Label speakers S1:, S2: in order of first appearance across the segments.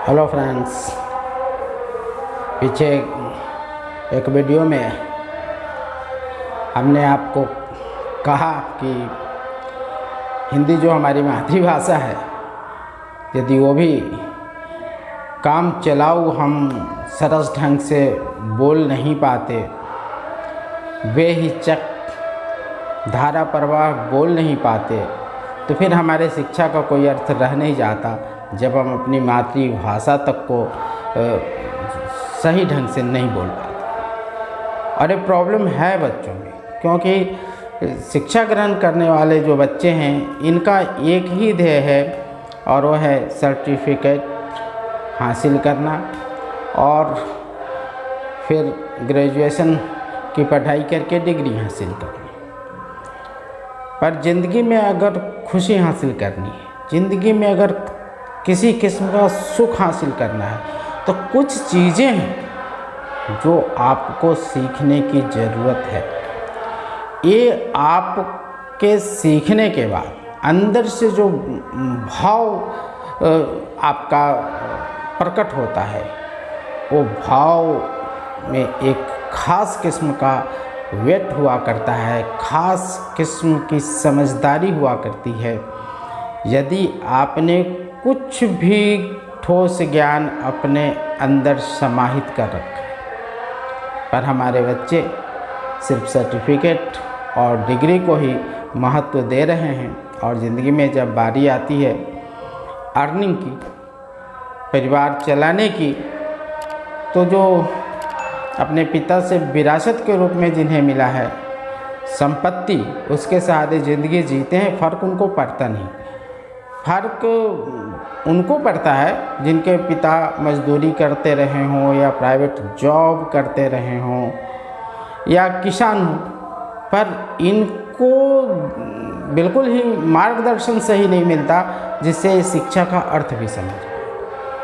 S1: Hello friends, पीछे एक video में हमने आपको कहा कि हिंदी जो हमारी मातृभाषा है, यदि वो भी काम चलाऊ हम सरस ढंग से बोल नहीं पाते, बेहिचक धारा प्रवाह बोल नहीं पाते, तो फिर हमारे शिक्षा का कोई अर्थ रह नहीं जाता जब हम अपनी मातृभाषा तक को सही ढंग से नहीं बोल पाते। और ये प्रॉब्लम है बच्चों में, क्योंकि शिक्षा ग्रहण करने वाले जो बच्चे हैं, इनका एक ही ध्येय है और वो है सर्टिफिकेट हासिल करना और फिर ग्रेजुएशन की पढ़ाई करके डिग्री हासिल करनी। पर ज़िंदगी में अगर खुशी हासिल करनी है, ज़िंदगी में अगर किसी किस्म का सुख हासिल करना है, तो कुछ चीज़ें हैं जो आपको सीखने की ज़रूरत है। ये आपके सीखने के बाद अंदर से जो भाव आपका प्रकट होता है, वो भाव में एक ख़ास किस्म का वेट हुआ करता है, ख़ास किस्म की समझदारी हुआ करती है। यदि आपने कुछ भी ठोस ज्ञान अपने अंदर समाहित कर रखा है, पर हमारे बच्चे सिर्फ सर्टिफिकेट और डिग्री को ही महत्व दे रहे हैं और ज़िंदगी में जब बारी आती है अर्निंग की, परिवार चलाने की, तो जो अपने पिता से विरासत के रूप में जिन्हें मिला है संपत्ति, उसके सहारे ज़िंदगी जीते हैं। फ़र्क उनको पड़ता नहीं। फ़र्क उनको पड़ता है जिनके पिता मजदूरी करते रहे हों या प्राइवेट जॉब करते रहे हों या किसान हों, पर इनको बिल्कुल ही मार्गदर्शन सही नहीं मिलता जिससे शिक्षा का अर्थ भी समझ।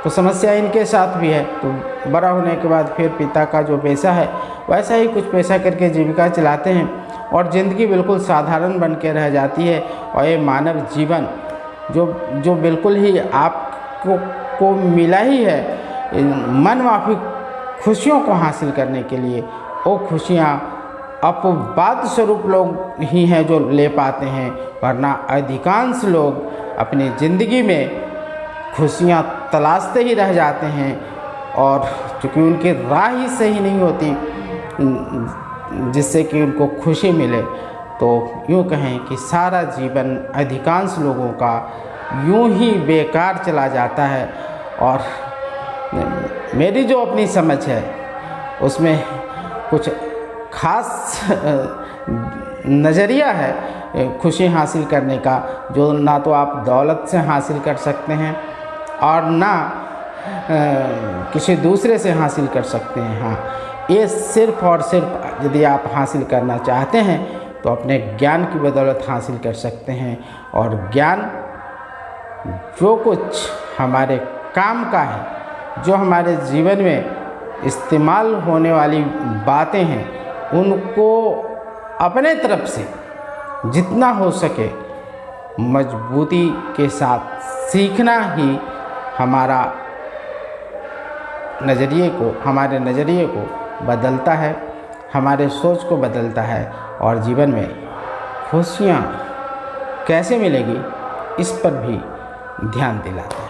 S1: तो समस्या इनके साथ भी है। तो बड़ा होने के बाद फिर पिता का जो पैसा है वैसा ही कुछ पैसा करके जीविका चलाते हैं और ज़िंदगी बिल्कुल साधारण बन के रह जाती है। और ये मानव जीवन जो बिल्कुल ही आपको मिला ही है मन माफिक खुशियों को हासिल करने के लिए, वो खुशियाँ अपवाद स्वरूप लोग ही हैं जो ले पाते हैं, वरना अधिकांश लोग अपनी ज़िंदगी में खुशियाँ तलाशते ही रह जाते हैं। और चूँकि उनकी राह ही सही नहीं होती जिससे कि उनको खुशी मिले, तो यूँ कहें कि सारा जीवन अधिकांश लोगों का यूँ ही बेकार चला जाता है। और मेरी जो अपनी समझ है उसमें कुछ ख़ास नज़रिया है खुशी हासिल करने का, जो ना तो आप दौलत से हासिल कर सकते हैं और ना किसी दूसरे से हासिल कर सकते हैं। हाँ, ये सिर्फ़ और सिर्फ यदि आप हासिल करना चाहते हैं तो अपने ज्ञान की बदौलत हासिल कर सकते हैं। और ज्ञान जो कुछ हमारे काम का है, जो हमारे जीवन में इस्तेमाल होने वाली बातें हैं, उनको अपने तरफ से जितना हो सके मजबूती के साथ सीखना ही हमारे नज़रिए को बदलता है, हमारे सोच को बदलता है और जीवन में खुशियाँ कैसे मिलेगी इस पर भी ध्यान दिलाता है।